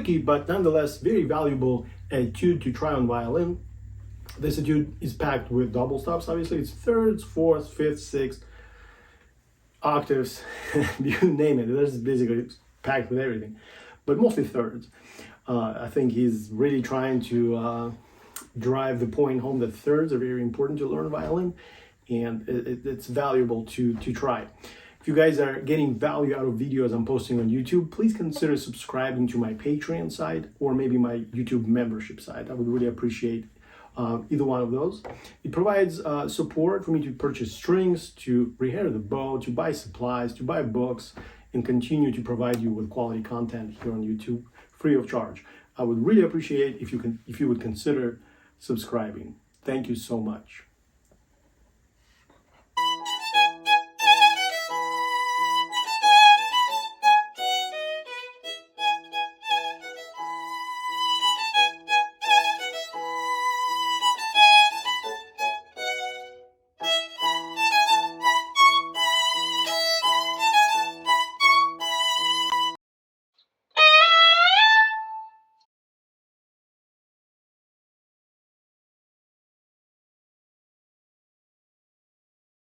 tricky, but nonetheless very valuable etude to try on violin. This etude is packed with double stops, obviously. It's thirds, fourths, fifths, sixths, octaves, you name it. It's basically packed with everything, but mostly thirds. I think he's really trying to drive the point home that thirds are very important to learn violin, and it's valuable to try. If you guys are getting value out of videos I'm posting on YouTube, please consider subscribing to my Patreon site or maybe my YouTube membership site. I would really appreciate either one of those. It provides support for me to purchase strings, to rehair the bow, to buy supplies, to buy books, and continue to provide you with quality content here on YouTube free of charge. I would really appreciate if you would consider subscribing. Thank you so much.